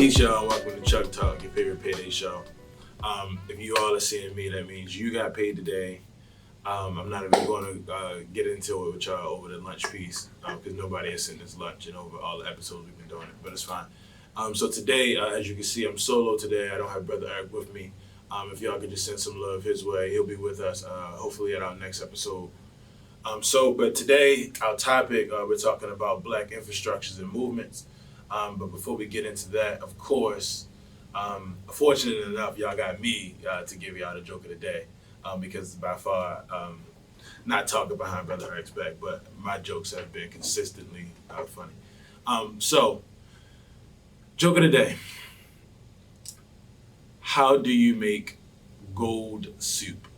Peace, y'all. Welcome to CHUCG TALK, your favorite payday show. If you all are seeing me, that means you got paid today. I'm not even going to get into it with y'all over the lunch piece because nobody has sent us lunch and over all the episodes we've been doing it, but it's fine. So today, as you can see, I'm solo today. I don't have Brother Eric with me. If y'all could just send some love his way, he'll be with us hopefully at our next episode. But today, our topic, we're talking about Black infrastructures and movements. But before we get into that, of course, fortunate enough, y'all got me to give y'all the joke of the day because by far, not talking behind Brother Eric's back, but my jokes have been consistently funny. Joke of the day. How do you make gold soup?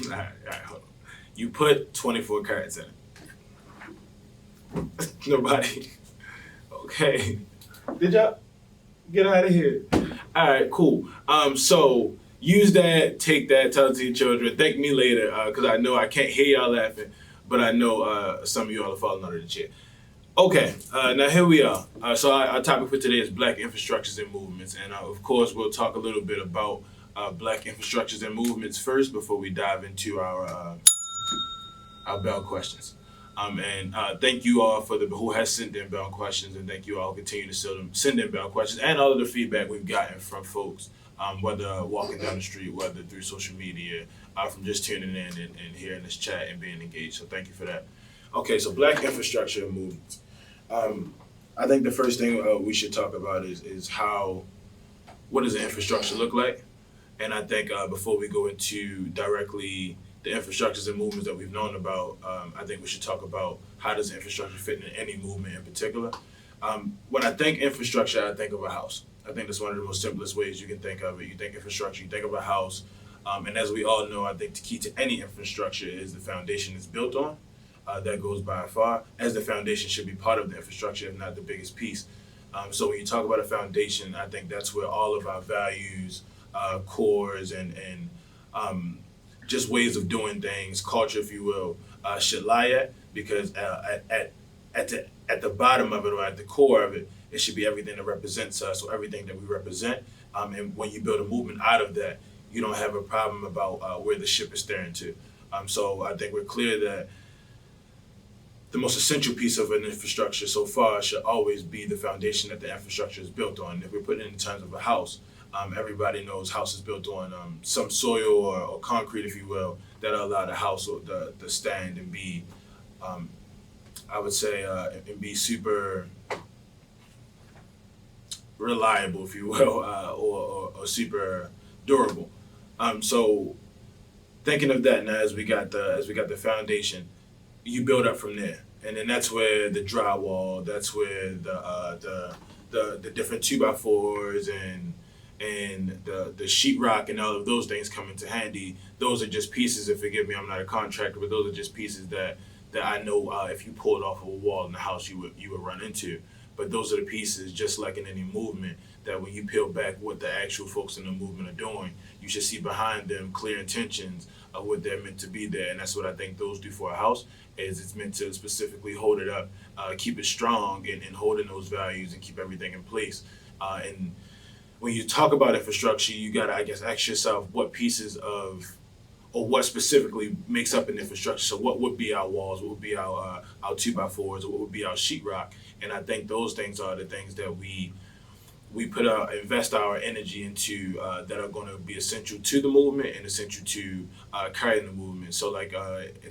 All right, hold on. You put 24 carats in it. Nobody. Okay. Did y'all get out of here? All right, cool. So use that, take that, tell it to your children. Thank me later, because I know I can't hear y'all laughing, but I know some of y'all are falling under the chair. Okay, now here we are. So our topic for today is Black infrastructures and movements, and of course we'll talk a little bit about Black infrastructures and movements first before we dive into our bell questions. And thank you all for who has sent in bell questions, and thank you all who continue to send in bell questions and all of the feedback we've gotten from folks, whether walking down the street, whether through social media, from just tuning in and hearing this chat and being engaged. So thank you for that. Okay, so Black infrastructure and movements. I think the first thing we should talk about is what does the infrastructure look like? And I think before we go into directly the infrastructures and movements that we've known about, I think we should talk about how does infrastructure fit in any movement in particular. When I think infrastructure, I think of a house. I think that's one of the most simplest ways you can think of it. You think infrastructure, you think of a house. And as we all know, I think the key to any infrastructure is the foundation it's built on. That goes by far, as the foundation should be part of the infrastructure, if not the biggest piece. So when you talk about a foundation, I think that's where all of our values, cores, and just ways of doing things, culture, if you will, should lie at, because at the bottom of it, or at the core of it, it should be everything that represents us, or everything that we represent. And when you build a movement out of that, you don't have a problem about where the ship is steering to. So I think we're clear that the most essential piece of an infrastructure so far should always be the foundation that the infrastructure is built on. If we put it in terms of a house, everybody knows house is built on some soil or concrete, if you will, that allow the house to stand and be, I would say, and be super reliable, if you will, or super durable. So thinking of that now, as we got the foundation, you build up from there, and then that's where the drywall, that's where the different 2x4s and the sheetrock and all of those things come into handy. Those are just pieces, and forgive me, I'm not a contractor, but those are just pieces that I know if you pulled off of a wall in the house, you would run into. But those are the pieces, just like in any movement, that when you peel back what the actual folks in the movement are doing, you should see behind them clear intentions of what they're meant to be there. And that's what I think those do for a house, is it's meant to specifically hold it up, keep it strong, and holding those values and keep everything in place. And when you talk about infrastructure, you gotta, I guess, ask yourself what pieces of, or what specifically makes up an infrastructure. So what would be our walls, what would be our 2x4s, or what would be our sheetrock? And I think those things are the things that we invest our energy into that are going to be essential to the movement and essential to carrying the movement. So like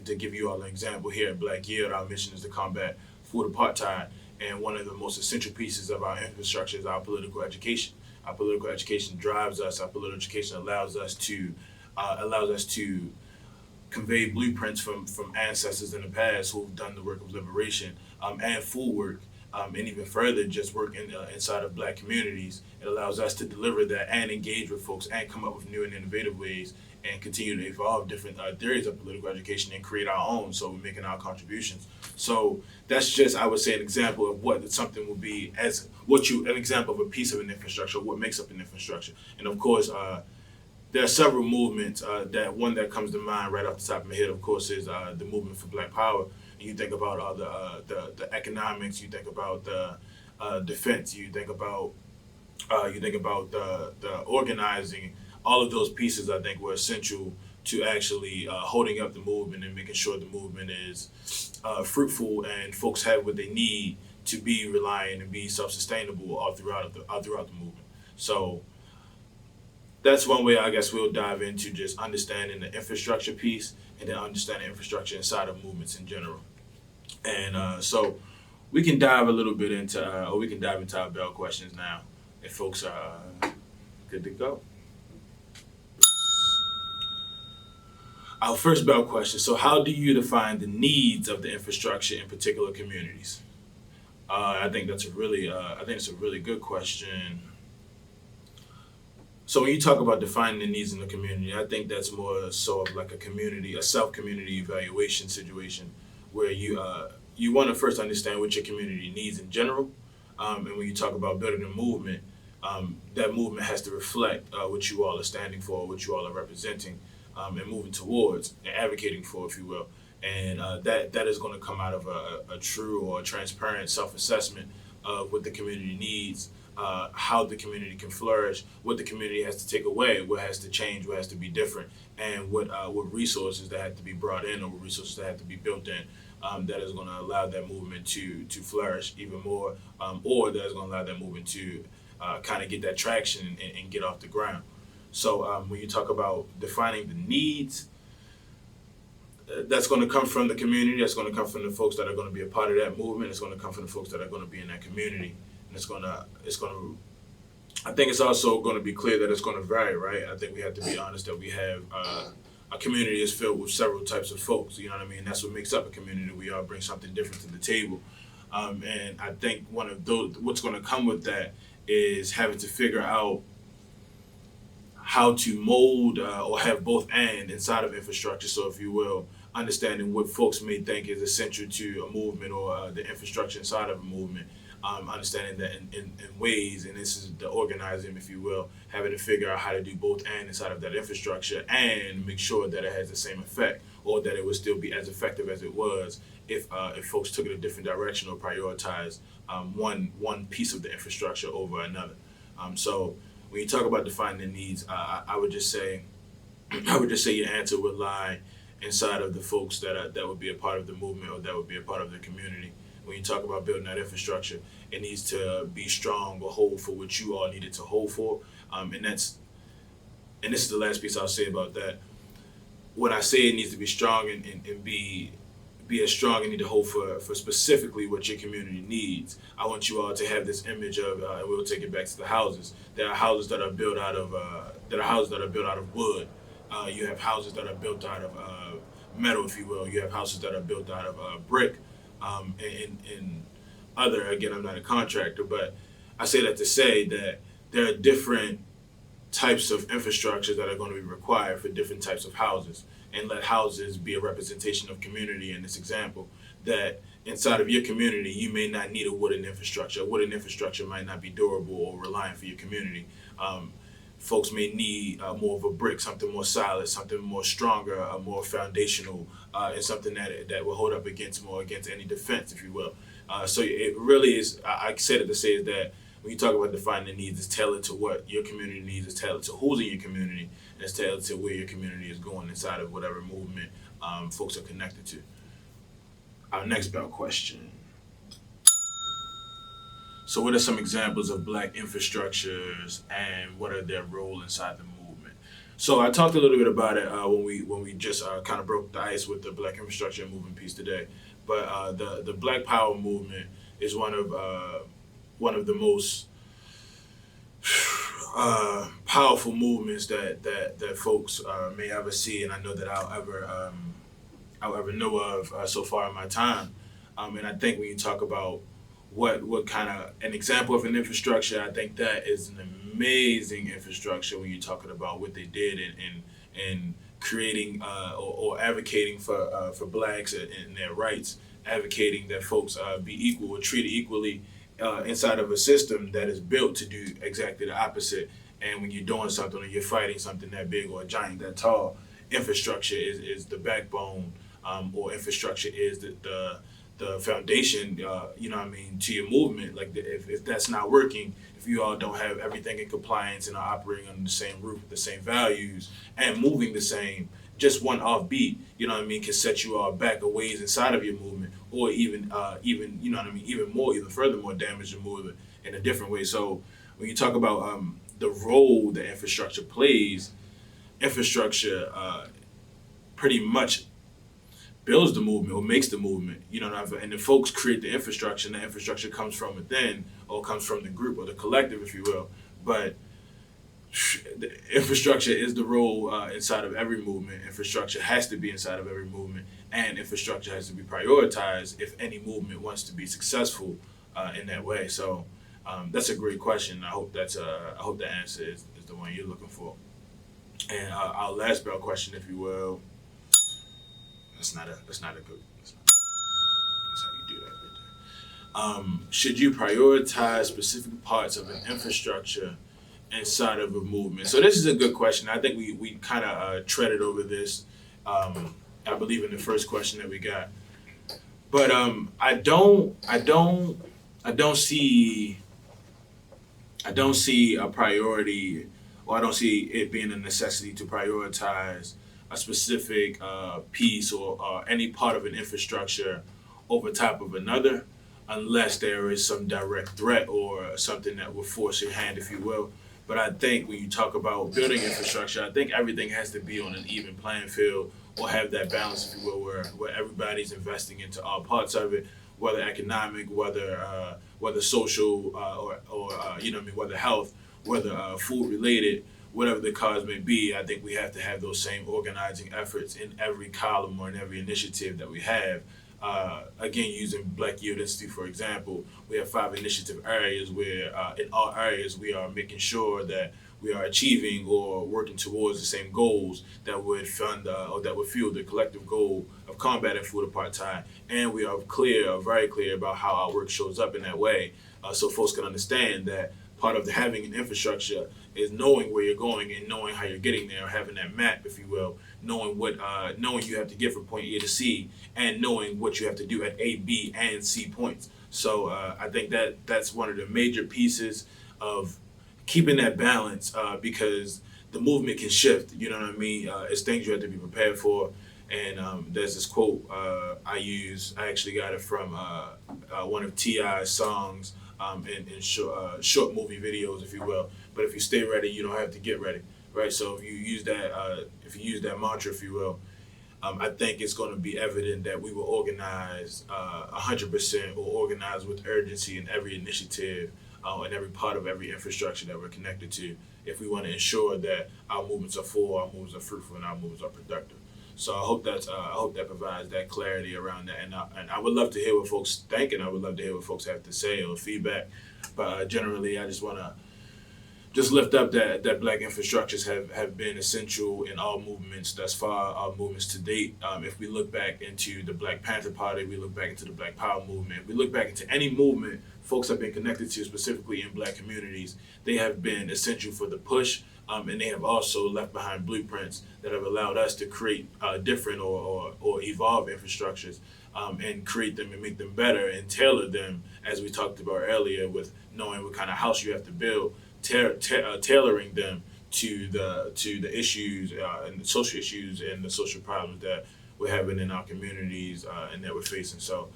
to give you all an example, here at Black Yield, our mission is to combat food apartheid, and one of the most essential pieces of our infrastructure is our political education. Our political education drives us. Our political education allows us to convey blueprints from ancestors in the past who've done the work of liberation and food work. And even further, just work inside of Black communities. It allows us to deliver that and engage with folks and come up with new and innovative ways and continue to evolve different theories of political education and create our own, so we're making our contributions. So that's just, I would say, an example of what something would be, an example of a piece of an infrastructure, what makes up an infrastructure. And of course, there are several movements. That one that comes to mind right off the top of my head, of course, is the movement for Black Power. And you think about all the economics. You think about the defense. You think about the organizing. All of those pieces, I think, were essential to actually holding up the movement and making sure the movement is fruitful and folks have what they need to be reliant and be self-sustainable all throughout the movement. So that's one way I guess we'll dive into, just understanding the infrastructure piece and then understanding infrastructure inside of movements in general. And so we can dive a little bit into, or we can dive into our bell questions now if folks are good to go. Our first bell question. So how do you define the needs of the infrastructure in particular communities? I think it's a really good question. So when you talk about defining the needs in the community, I think that's more so of like a self-community evaluation situation where you want to first understand what your community needs in general. And when you talk about building a movement, that movement has to reflect what you all are standing for, what you all are representing, and moving towards and advocating for, if you will. And that is going to come out of a true or transparent self-assessment of what the community needs, how the community can flourish, what the community has to take away, what has to change, what has to be different, and what resources that have to be brought in or what resources that have to be built in that is going to allow that movement to flourish even more, or that is going to allow that movement to kind of get that traction and get off the ground. So when you talk about defining the needs, that's going to come from the community. That's going to come from the folks that are going to be a part of that movement. It's going to come from the folks that are going to be in that community. And I think it's also going to be clear that it's going to vary, right? I think we have to be honest that we have a community is filled with several types of folks. You know what I mean? That's what makes up a community. We all bring something different to the table. And I think one of those, what's going to come with that is having to figure out how to mold or have both and inside of infrastructure. So if you will, understanding what folks may think is essential to a movement or the infrastructure inside of a movement, understanding that in ways, and this is the organizing, if you will, having to figure out how to do both and inside of that infrastructure and make sure that it has the same effect or that it would still be as effective as it was if folks took it a different direction or prioritized one piece of the infrastructure over another. So when you talk about defining the needs, I would just say your answer would lie inside of the folks that would be a part of the movement or that would be a part of the community. When you talk about building that infrastructure, it needs to be strong or hold for what you all needed to hold for. And this is the last piece I'll say about that. When I say it needs to be strong and be as strong and need to hold for specifically what your community needs, I want you all to have this image of, and we'll take it back to the houses. There are houses that are built out of wood. You have houses that are built out of metal, if you will. You have houses that are built out of brick. And other, again, I'm not a contractor, but I say that to say that there are different types of infrastructure that are going to be required for different types of houses, and let houses be a representation of community in this example, that inside of your community, you may not need a wooden infrastructure. A wooden infrastructure might not be durable or reliant for your community. Folks may need more of a brick, something more solid, something more stronger, more foundational, and something that will hold up against any defense, if you will. So it really is, I said it to say is that when you talk about defining the needs, it's tailored to what your community needs, it's tailored to who's in your community, and it's tailored to where your community is going inside of whatever movement folks are connected to. Our next bell question. So what are some examples of Black infrastructures and what are their role inside the movement? So I talked a little bit about it when we just kind of broke the ice with the Black infrastructure and movement piece today. But the Black Power movement is one of the most powerful movements that folks may ever see, and I know that I'll ever know of so far in my time. And I think when you talk about what kind of an example of an infrastructure, I think that is an amazing infrastructure when you're talking about what they did in creating or advocating for Blacks and their rights, advocating that folks be equal or treated equally inside of a system that is built to do exactly the opposite And when you're doing something or you're fighting something that big or a giant that tall, infrastructure is the backbone, or infrastructure is the foundation, you know what I mean, to your movement. Like if that's not working, if you all don't have everything in compliance and are operating under the same roof, the same values, and moving the same, just one offbeat, you know what I mean, can set you all back a ways inside of your movement, or even you know what I mean, even furthermore damage the movement in a different way. So when you talk about the role that infrastructure plays, infrastructure pretty much builds the movement or makes the movement, you know, and the folks create the infrastructure, and the infrastructure comes from within or comes from the group or the collective, if you will. But the infrastructure is the role inside of every movement. Infrastructure has to be inside of every movement, and infrastructure has to be prioritized if any movement wants to be successful in that way. So that's a great question. I hope that answer is the one you're looking for. And our last bell question, if you will. That's not a good. That's how you do that right there. Should you prioritize specific parts of an infrastructure inside of a movement? So this is a good question. I think we kind of treaded over this, I believe, in the first question that we got. But I don't see a priority, or I don't see it being a necessity to prioritize a specific piece or any part of an infrastructure over top of another, unless there is some direct threat or something that will force your hand, if you will. But I think when you talk about building infrastructure, I think everything has to be on an even playing field, or have that balance, if you will, where everybody's investing into all parts of it, whether economic, whether social, or you know what I mean, whether health, whether food related, whatever the cause may be. I think we have to have those same organizing efforts in every column or in every initiative that we have. Again, using Black Youth Institute, for example, we have 5 initiative areas where in all areas we are making sure that we are achieving or working towards the same goals that would fund or that would fuel the collective goal of combating food apartheid. And we are very clear about how our work shows up in that way, so folks can understand that part of having an infrastructure is knowing where you're going and knowing how you're getting there, having that map, if you will, knowing you have to get from point A to C, and knowing what you have to do at A, B, and C points. So I think that's one of the major pieces of keeping that balance, because the movement can shift, you know what I mean? It's things you have to be prepared for. And there's this quote I actually got it from one of T.I.'s songs, in short movie videos, if you will. But if you stay ready, you don't have to get ready, right? So if you use that mantra, if you will, I think it's going to be evident that we will organize 100% or organize with urgency in every initiative and every part of every infrastructure that we're connected to, if we want to ensure that our movements are full, our movements are fruitful, and our movements are productive. So I hope that provides that clarity around that, and I would love to hear what folks think, and I would love to hear what folks have to say or feedback. But generally, I just want to lift up that Black infrastructures have been essential in all movements thus far, all movements to date. If we look back into the Black Panther Party, we look back into the Black Power movement, if we look back into any movement folks have been connected to, specifically in Black communities, they have been essential for the push. And they have also left behind blueprints that have allowed us to create different or evolve infrastructures, and create them and make them better and tailor them, as we talked about earlier, with knowing what kind of house you have to build, tailoring them to the issues and the social issues and the social problems that we're having in our communities and that we're facing. So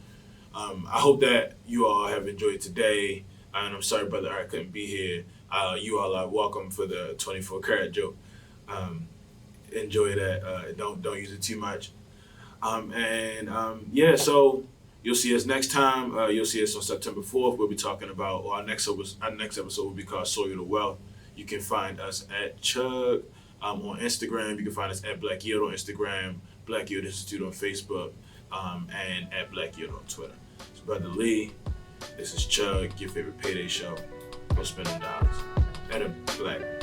I hope that you all have enjoyed today. And I'm sorry, Brother I couldn't be here. You all are welcome for the 24 karat joke. Enjoy that. Don't use it too much. Yeah, so you'll see us next time. You'll see us on September 4th. We'll be talking about, our next episode will be called Soil to Wealth. You can find us at CHUCG on Instagram. You can find us at Black Youth on Instagram, Black Youth Institute on Facebook, and at Black Youth on Twitter. It's Brother Lee. This is CHUCG, your favorite payday show. Go spend them dollars. Better Black.